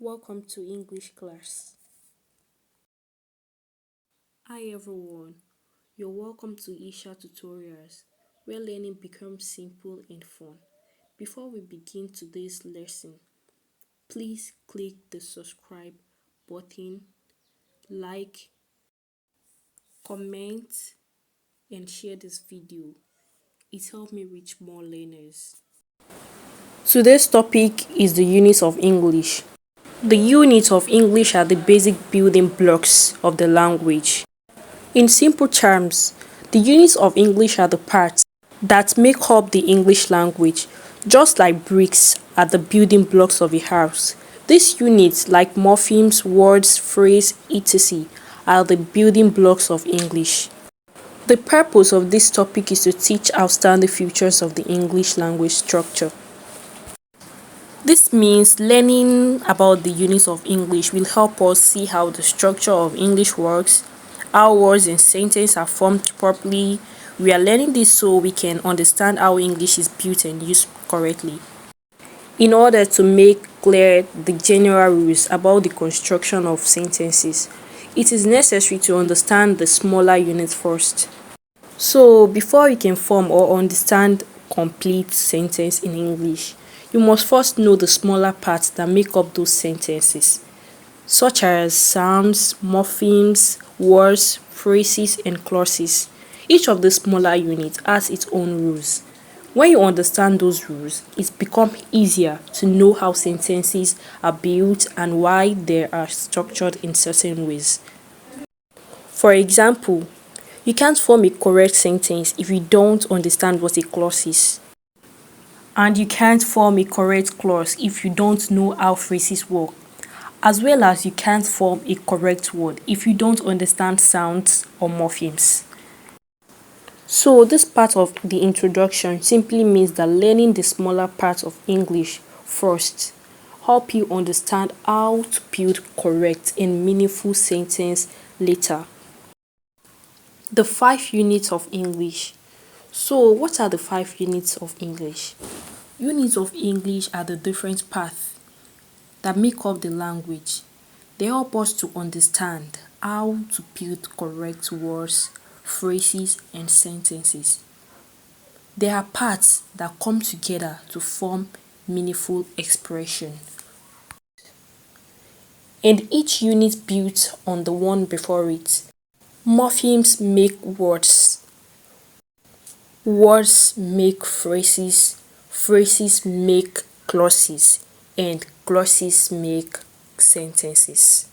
Welcome to English class. Hi everyone, you're welcome to Hisha tutorials where learning becomes simple and fun. Before we begin today's lesson, please click the subscribe button, like, comment, and share this video. It helps me reach more learners. Today's topic is the units of English. The units of English are the basic building blocks of the language. In simple terms, the units of English are the parts that make up the English language, just like bricks are the building blocks of a house. These units, like morphemes, words, phrase, etc., are the building blocks of English. The purpose of this topic is to teach outstanding features of the English language structure. This means learning about the units of English will help us see how the structure of English works, how words and sentences are formed properly. We are learning this so we can understand how English is built and used correctly. In order to make clear the general rules about the construction of sentences, it is necessary to understand the smaller units first. So, before you can form or understand complete sentence in English, you must first know the smaller parts that make up those sentences, such as sounds, morphemes, words, phrases, and clauses. Each of the smaller units has its own rules. When you understand those rules, it becomes easier to know how sentences are built and why they are structured in certain ways. For example, you can't form a correct sentence if you don't understand what a clause is. And you can't form a correct clause if you don't know how phrases work. As well as you can't form a correct word if you don't understand sounds or morphemes. So this part of the introduction simply means that learning the smaller parts of English first help you understand how to build correct and meaningful sentence later. The 5 units of English. So what are the 5 units of English? Units of English are the different parts that make up the language. They help us to understand how to build correct words, phrases, and sentences. They are parts that come together to form meaningful expression. And each unit built on the one before it. Morphemes make words. Words make phrases. Phrases make clauses. And clauses make sentences.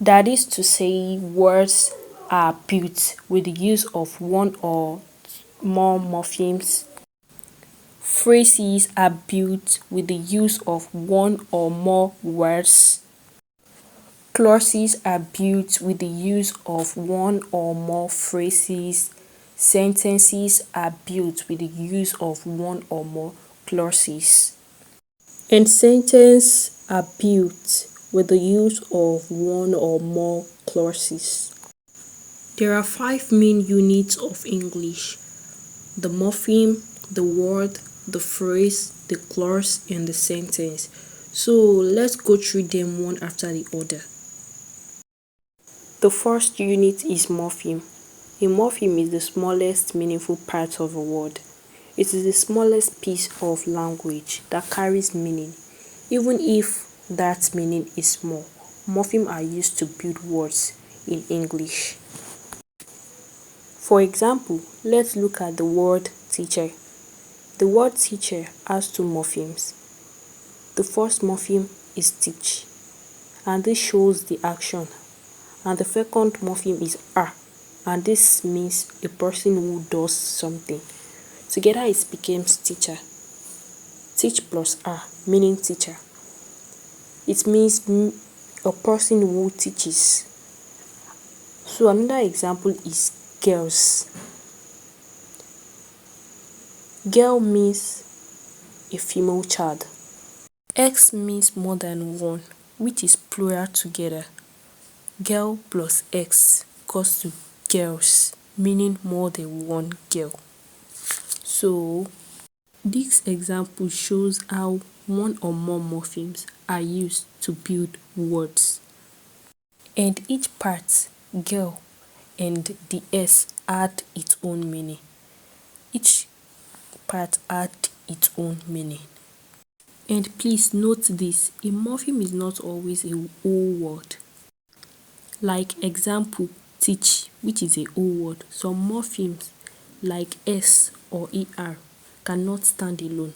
That is to say, words are built with the use of one or more morphemes. Phrases are built with the use of one or more words. Clauses are built with the use of one or more phrases. Sentences are built with the use of one or more clauses. And sentences are built with the use of one or more clauses. There are 5 main units of English: the morpheme, the word, the phrase, the clause, and the sentence. So let's go through them one after the other. The first unit is morpheme. A morpheme is the smallest meaningful part of a word. It is the smallest piece of language that carries meaning. Even if that meaning is small, morphemes are used to build words in English. For example, let's look at the word teacher. The word teacher has 2 morphemes. The first morpheme is teach, and this shows the action. And the second morpheme is and this means a person who does something. Together it becomes teacher. Teach plus meaning teacher. It means a person who teaches. So another example is girls. Girl means a female child. X means more than one, which is plural together. Girl plus X equals to girls, meaning more than one girl. So this example shows how one or more morphemes are used to build words. And each part, girl and the S, add its own meaning. Each part add its own meaning. And please note this, a morpheme is not always a whole word. Like example, teach, which is a whole word. Some morphemes like S or ER cannot stand alone,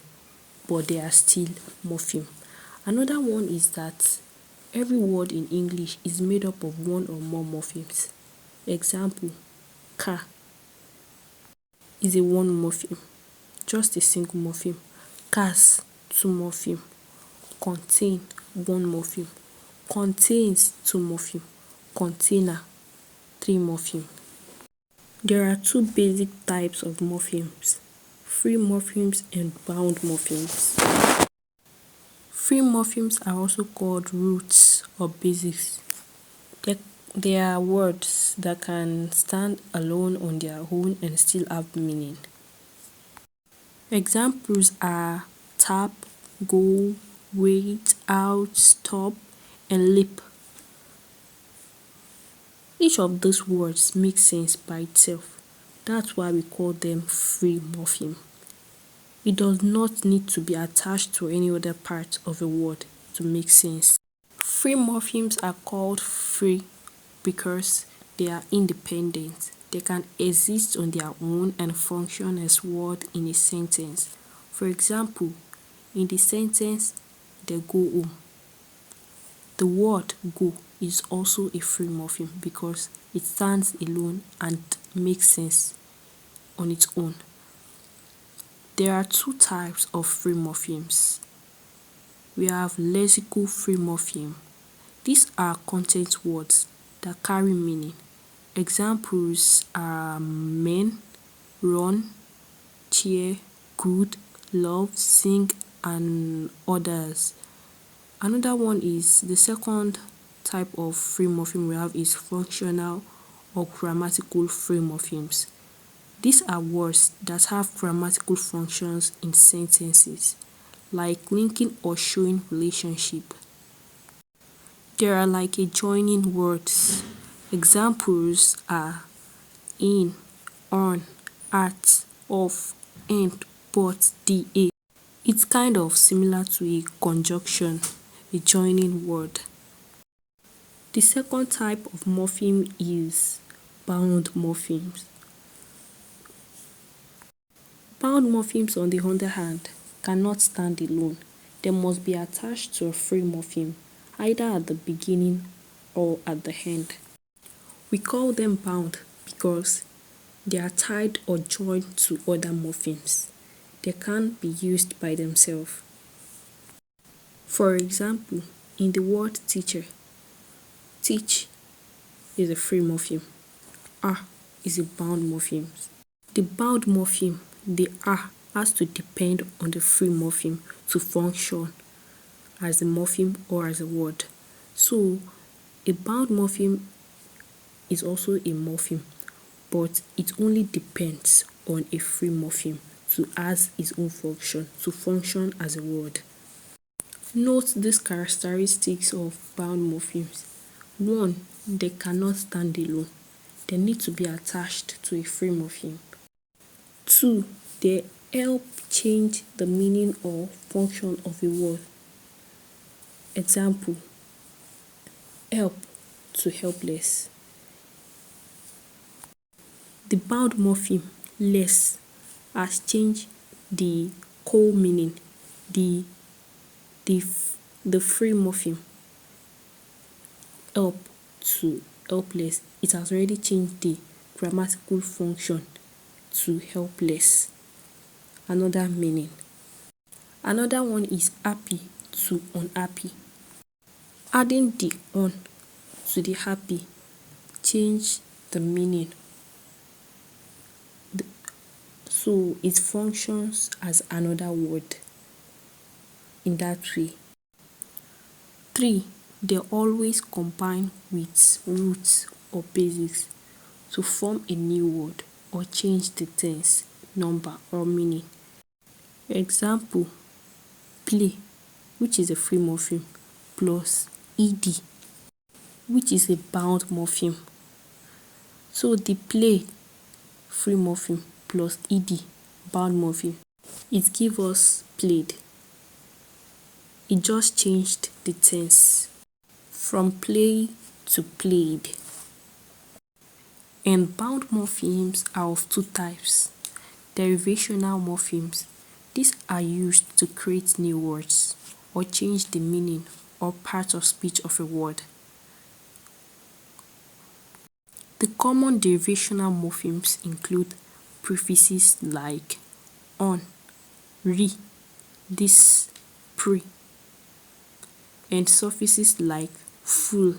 but they are still morpheme. Another one is that every word in English is made up of one or more morphemes. Example, car is a one morpheme, just a single morpheme. Cars, two morpheme. Contain, one morpheme. Contains, two morpheme. Container, three morpheme. There are two basic types of morphemes, free morphemes and bound morphemes. Free morphemes are also called roots or basics. They are words that can stand alone on their own and still have meaning. Examples are tap, go, wait, out, stop, and lip. Each of these words makes sense by itself. That's why we call them free morpheme. It does not need to be attached to any other part of a word to make sense. Free morphemes are called free because they are independent. They can exist on their own and function as words in a sentence. For example, in the sentence, they go home. The word go is also a free morpheme because it stands alone and makes sense on its own. There are two types of free morphemes. We have lexical free morpheme. These are content words that carry meaning. Examples are men, run, cheer, good, love, sing, and others. Another one is the second type of free morpheme we have is functional or grammatical free morphemes. These are words that have grammatical functions in sentences, like linking or showing relationship. They are like adjoining words. Examples are in, on, at, of, and, but, the, a. It's kind of similar to a conjunction, a joining word. The second type of morpheme is bound morphemes. Bound morphemes, on the other hand, cannot stand alone. They must be attached to a free morpheme, either at the beginning or at the end. We call them bound because they are tied or joined to other morphemes. They can't be used by themselves. For example, in the word teacher, teach is a free morpheme. Is a bound morpheme. The bound morpheme, the has to depend on the free morpheme to function as a morpheme or as a word. So, a bound morpheme is also a morpheme, but it only depends on a free morpheme to has its own function, to function as a word. Note these characteristics of bound morphemes. 1. They cannot stand alone. They need to be attached to a free morpheme. 2. They help change the meaning or function of a word. Example, help to helpless. The bound morpheme less has changed the core meaning, the free morpheme help to helpless. It has already changed the grammatical function to helpless. Another meaning. Another one is happy to unhappy. Adding the on to the happy change the meaning. So it functions as another word in that way. 3. They always combine with roots or basics to form a new word or change the tense, number, or meaning. Example, play which is a free morpheme, plus ed, which is a bound morpheme. So the play free morpheme plus ed bound morpheme, it gives us played. It just changed the tense from play to played. And bound morphemes are of two types. Derivational morphemes. These are used to create new words or change the meaning or part of speech of a word. The common derivational morphemes include prefixes like on, re, this, pre, and suffixes like full,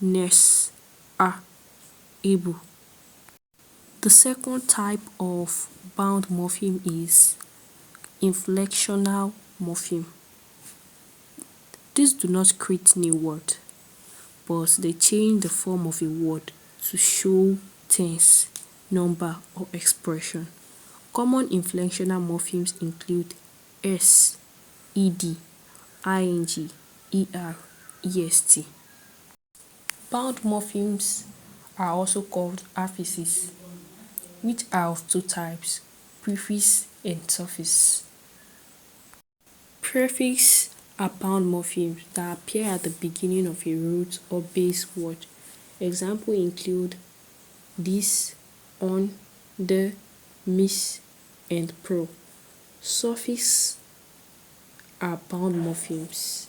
ness, a, able. The second type of bound morpheme is inflectional morpheme. These do not create new word, but they change the form of a word to show tense, number, or expression. Common inflectional morphemes include s, ed, ing, er, est. Bound morphemes are also called affixes, which are of two types, prefix and suffix. Prefix are bound morphemes that appear at the beginning of a root or base word. Examples include this, on, the, miss, and pro. Suffix are bound morphemes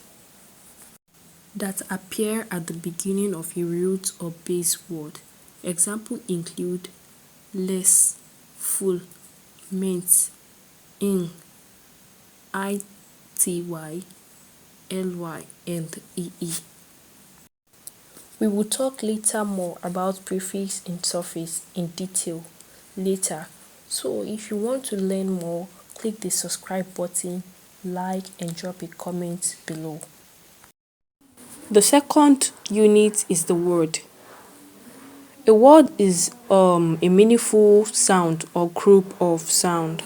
that appear at the beginning of a root or base word. Examples include less, full, meant, in, ity, ly, and ee. We will talk later more about prefix and suffix in detail later. So if you want to learn more, click the subscribe button, like, and drop a comment below. The second unit is the word. A word is a meaningful sound or group of sound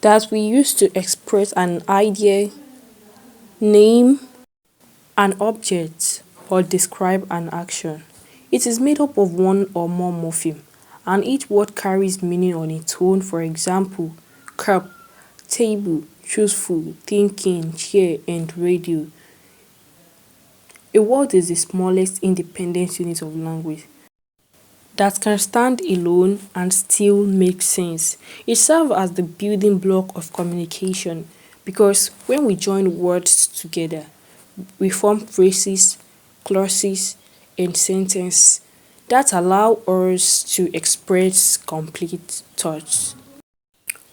that we use to express an idea, name an object, or describe an action. It is made up of one or more morpheme, and each word carries meaning on its own. For example, cup, table, truthful, thinking, chair, and radio. A word is the smallest independent unit of language that can stand alone and still make sense. It serves as the building block of communication because when we join words together, we form phrases, clauses, and sentences that allow us to express complete thoughts.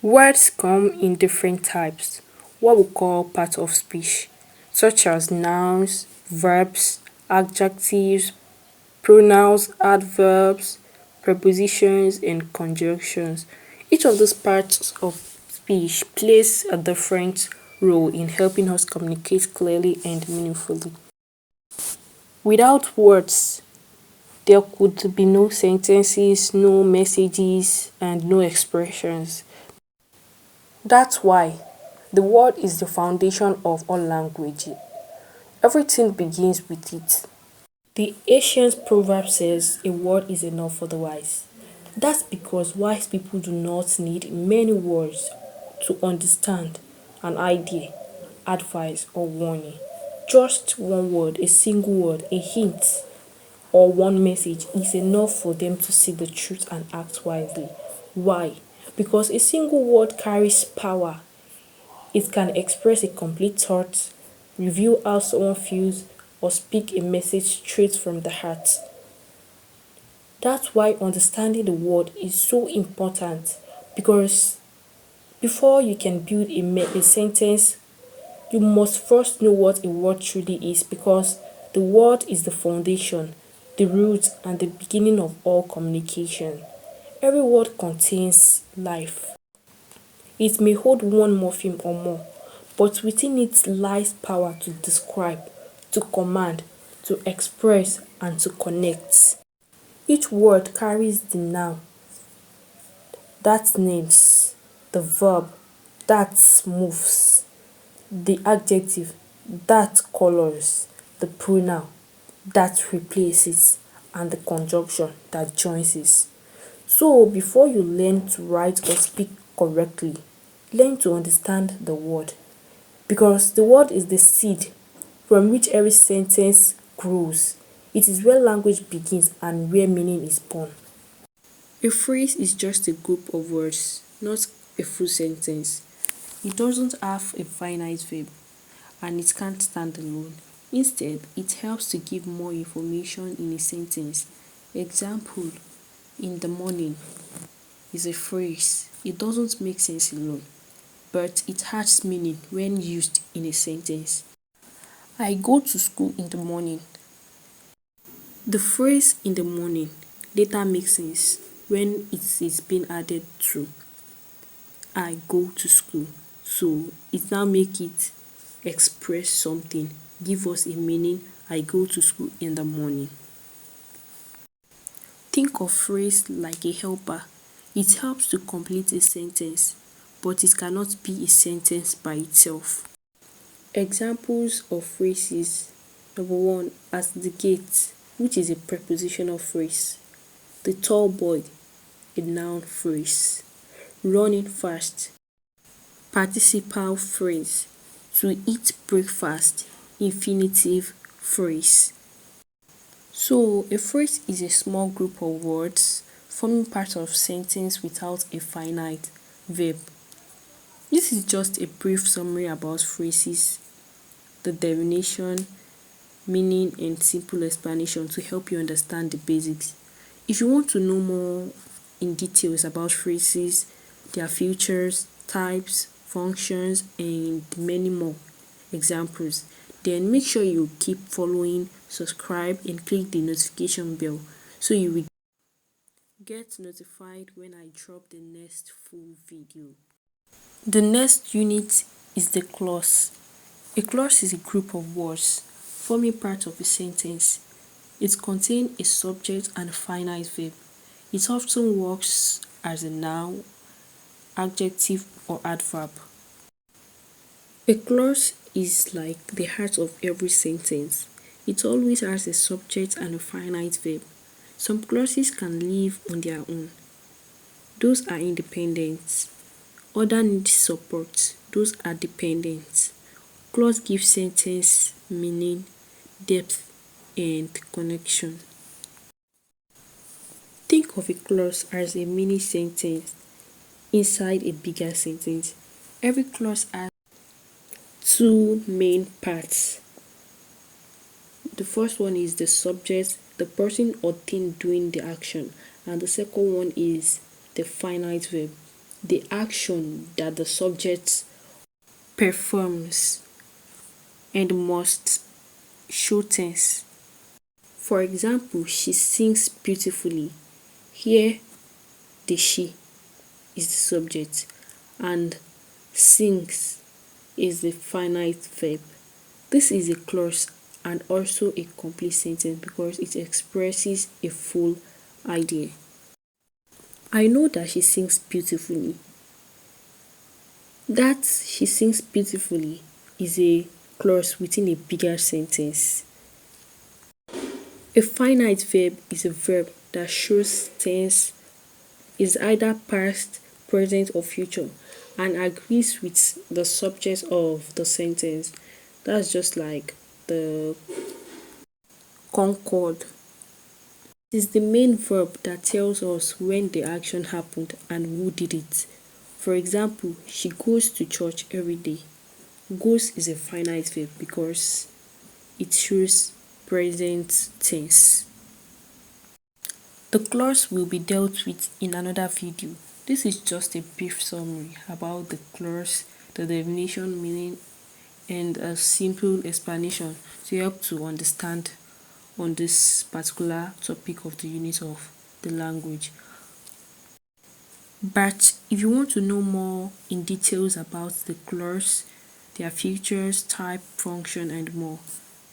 Words come in different types, what we call part of speech, such as nouns, verbs, adjectives, pronouns, adverbs, prepositions, and conjunctions. Each of those parts of speech plays a different role in helping us communicate clearly and meaningfully. Without words, there could be no sentences, no messages, and no expressions. That's why the word is the foundation of all language. Everything begins with it. The ancient proverb says a word is enough for the wise. That's because wise people do not need many words to understand an idea, advice, or warning. Just one word, a single word, a hint, or one message is enough for them to see the truth and act wisely. Why? Because a single word carries power. It can express a complete thought, reveal how someone feels, or speak a message straight from the heart. That's why understanding the word is so important because before you can build a sentence, you must first know what a word truly is because the word is the foundation, the root, and the beginning of all communication. Every word contains life. It may hold one morpheme or more, but within it lies power to describe, to command, to express, and to connect. Each word carries the noun, that names, the verb, that moves, the adjective that colors, the pronoun that replaces, and the conjunction that joins it. So, before you learn to write or speak correctly, learn to understand the word because the word is the seed from which every sentence grows. It is where language begins and where meaning is born. A phrase is just a group of words, not a full sentence. It doesn't have a finite verb and it can't stand alone. Instead, it helps to give more information in a sentence. Example, in the morning is a phrase. It doesn't make sense alone, but it has meaning when used in a sentence. I go to school in the morning. The phrase in the morning later makes sense when it is being added to I go to school. So it now make it express something, give us a meaning. I go to school in the morning. Think of phrase like a helper. It helps to complete a sentence, but it cannot be a sentence by itself. Examples of phrases. Number one, at the gate, which is a prepositional phrase. The tall boy, a noun phrase. Running fast, participle phrase. To eat breakfast, infinitive phrase. So, a phrase is a small group of words forming part of sentence without a finite verb. This is just a brief summary about phrases, the definition, meaning, and simple explanation to help you understand the basics. If you want to know more in details about phrases, their features, types, functions, and many more examples, then make sure you keep following, subscribe, and click the notification bell so you will get notified when I drop the next full video. The next unit is the clause. A clause is a group of words forming part of a sentence. It contains a subject and a finite verb. It often works as a noun, adjective, or adverb. A clause is like the heart of every sentence. It always has a subject and a finite verb. Some clauses can live on their own. Those are independent. Other need support. Those are dependent. Clause gives sentence meaning, depth, and connection. Think of a clause as a mini sentence inside a bigger sentence. Every clause has two main parts. The first one is the subject, the person or thing doing the action, and the second one is the finite verb, the action that the subject performs and must show tense. For example, she sings beautifully. Here, the she is the subject and sings is the finite verb. This is a clause and also a complete sentence because it expresses a full idea. I know that she sings beautifully. That she sings beautifully is a clause within a bigger sentence. A finite verb is a verb that shows tense, is either past, present, or future, and agrees with the subject of the sentence. That's just like the concord. It is the main verb that tells us when the action happened and who did it. For example, she goes to church every day. Goes is a finite verb because it shows present tense. The clause will be dealt with in another video. This is just a brief summary about the clause, the definition, meaning, and a simple explanation to help to understand on this particular topic of the unit of the language. But if you want to know more in details about the clause, their features, type, function, and more,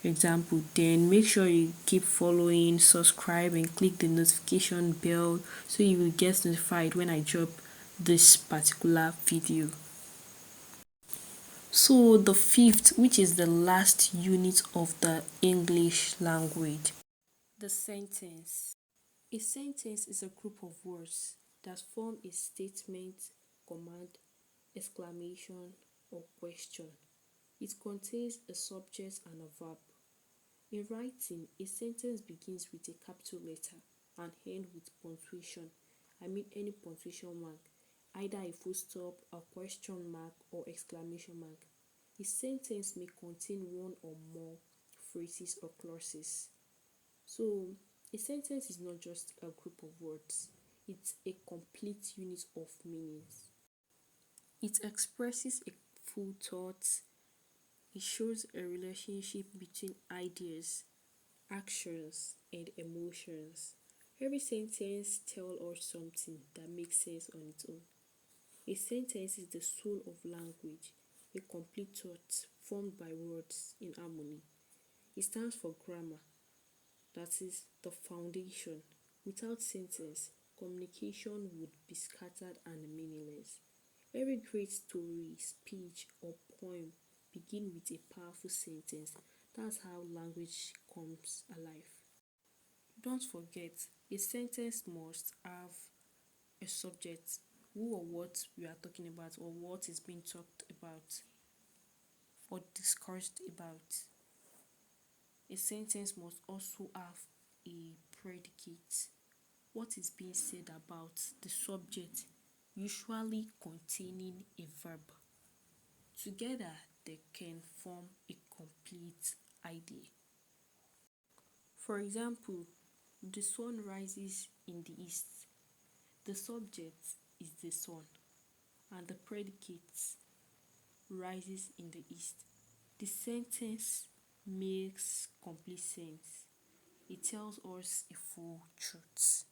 example, then make sure you keep following, subscribe, and click the notification bell so you will get notified when I drop this particular video. So the fifth, which is the last unit of the English language, the sentence. A sentence is a group of words that form a statement, command, exclamation, or question. It contains a subject and a verb. In writing, a sentence begins with a capital letter and ends with punctuation. I mean any punctuation mark, either a full stop, a question mark, or exclamation mark. A sentence may contain one or more phrases or clauses. So, a sentence is not just a group of words, it's a complete unit of meanings. It expresses a full thought, it shows a relationship between ideas, actions, and emotions. Every sentence tells us something that makes sense on its own. A sentence is the soul of language, a complete thought formed by words in harmony. It stands for grammar, that is the foundation. Without sentence, communication would be scattered and meaningless. Every great story, speech, or poem begin with a powerful sentence. That's how language comes alive. Don't forget, a sentence must have a subject, who or what we are talking about, or what is being talked about or discussed about. A sentence must also have a predicate, what is being said about the subject, usually containing a verb. Together, they can form a complete idea. For example, the sun rises in the east. The subject is the sun, and the predicate rises in the east. The sentence makes complete sense. It tells us a full truth.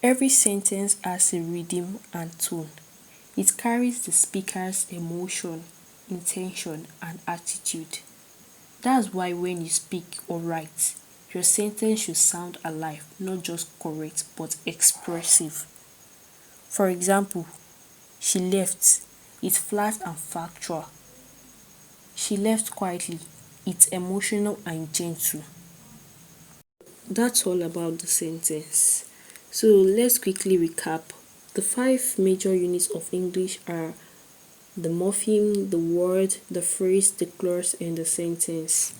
Every sentence has a rhythm and tone. It carries the speaker's emotion, intention, and attitude. That's why when you speak or write, your sentence should sound alive, not just correct but expressive. For example, she left. It's flat and factual. She left quietly. It's emotional and gentle. That's all about the sentence. So let's quickly recap. The five major units of English are the morpheme, the word, the phrase, the clause, and the sentence.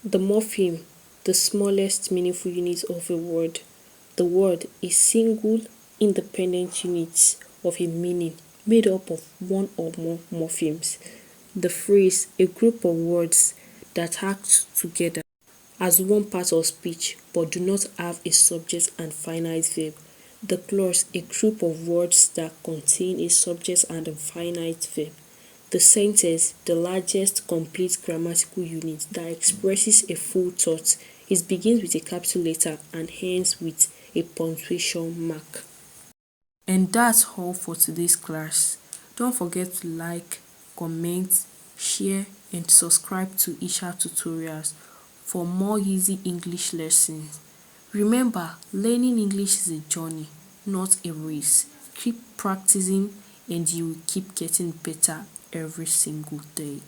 The morpheme, the smallest meaningful unit of a word. The word is single, independent unit of a meaning made up of one or more morphemes. The phrase, a group of words that act together as one part of speech but do not have a subject and finite verb. The clause, a group of words that contain a subject and a finite verb. The sentence, the largest complete grammatical unit that expresses a full thought. It begins with a capital letter and ends with a punctuation mark. And that's all for today's class. Don't forget to like, comment, share, and subscribe to Hisha tutorials for more easy English lessons. Remember, learning English is a journey, not a race. Keep practicing and you will keep getting better every single day.